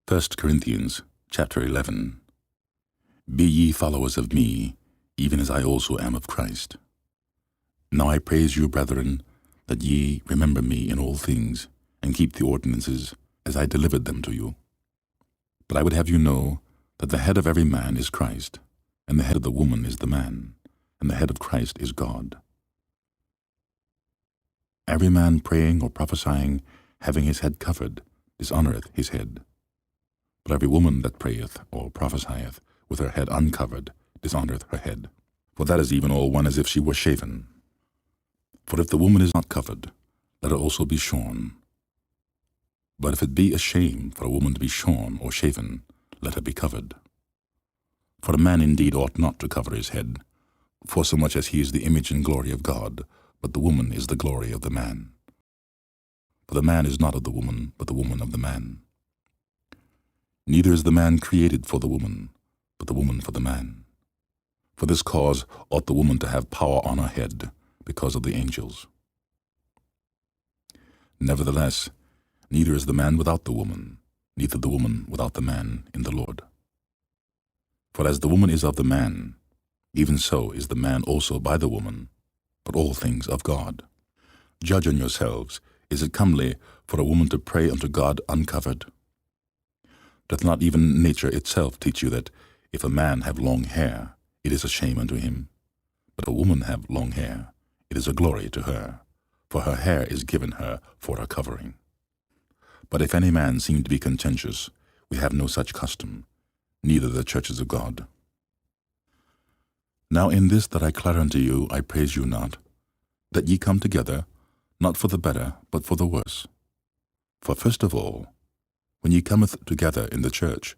Corinthian chapter 11. Be ye followers of me, even as I also am of Christ. Now I praise you, brethren, that ye remember me in all things, and keep the ordinances, as I delivered them to you. But I would have you know that the head of every man is Christ, and the head of the woman is the man, and the head of Christ is God. Every man praying or prophesying, having his head covered, dishonoureth his head. But every woman that prayeth or prophesieth with her head uncovered dishonoureth her head. For that is even all one as if she were shaven. For if the woman is not covered, let her also be shorn. But if it be a shame for a woman to be shorn or shaven, let her be covered. For a man indeed ought not to cover his head, forsomuch as he is the image and glory of God, but the woman is the glory of the man. For the man is not of the woman, but the woman of the man. Neither is the man created for the woman, but the woman for the man. For this cause ought the woman to have power on her head, because of the angels. Nevertheless, neither is the man without the woman, neither the woman without the man in the Lord. For as the woman is of the man, even so is the man also by the woman, but all things of God. Judge on yourselves, is it comely for a woman to pray unto God uncovered? Doth not even nature itself teach you that, if a man have long hair, it is a shame unto him? But if a woman have long hair, it is a glory to her, for her hair is given her for a covering. But if any man seem to be contentious, we have no such custom, neither the churches of God. Now in this that I declare unto you, I praise you not, that ye come together, not for the better, but for the worse. For first of all, when ye cometh together in the church,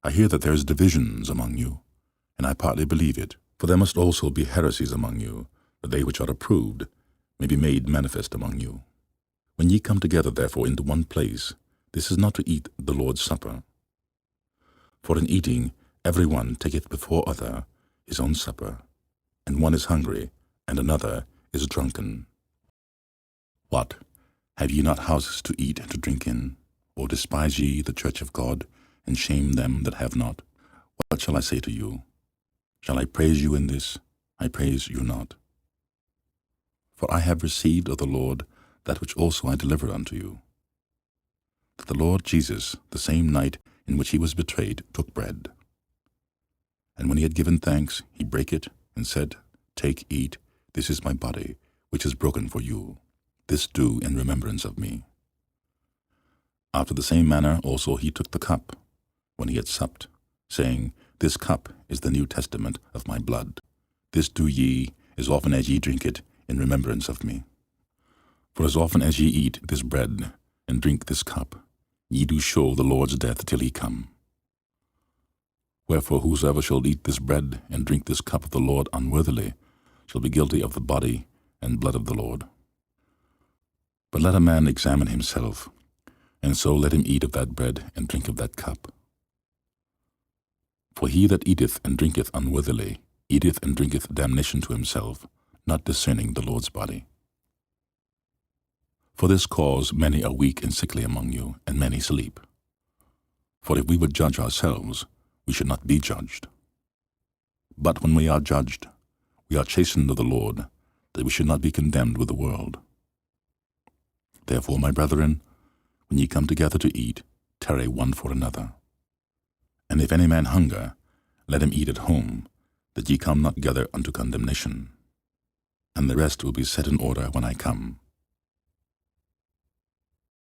I hear that there is divisions among you, and I partly believe it. For there must also be heresies among you, that they which are approved may be made manifest among you. When ye come together therefore into one place, this is not to eat the Lord's supper. For in eating every one taketh before other his own supper, and one is hungry, and another is drunken. What? Have ye not houses to eat and to drink in? Or despise ye the church of God, and shame them that have not? What shall I say to you? Shall I praise you in this? I praise you not. For I have received of the Lord that which also I delivered unto you, that the Lord Jesus, the same night in which he was betrayed, took bread. And when he had given thanks, he brake it, and said, Take, eat, this is my body, which is broken for you. This do in remembrance of me. After the same manner also he took the cup, when he had supped, saying, This cup is the New Testament of my blood. This do ye, as often as ye drink it, in remembrance of me. For as often as ye eat this bread, and drink this cup, ye do show the Lord's death till he come. Wherefore whosoever shall eat this bread, and drink this cup of the Lord unworthily, shall be guilty of the body and blood of the Lord. But let a man examine himself, and so let him eat of that bread and drink of that cup. For he that eateth and drinketh unworthily eateth and drinketh damnation to himself, not discerning the Lord's body. For this cause many are weak and sickly among you, and many sleep. For if we would judge ourselves, we should not be judged. But when we are judged, we are chastened of the Lord, that we should not be condemned with the world. Therefore, my brethren, when ye come together to eat, tarry one for another. And if any man hunger, let him eat at home, that ye come not together unto condemnation. And the rest will be set in order when I come.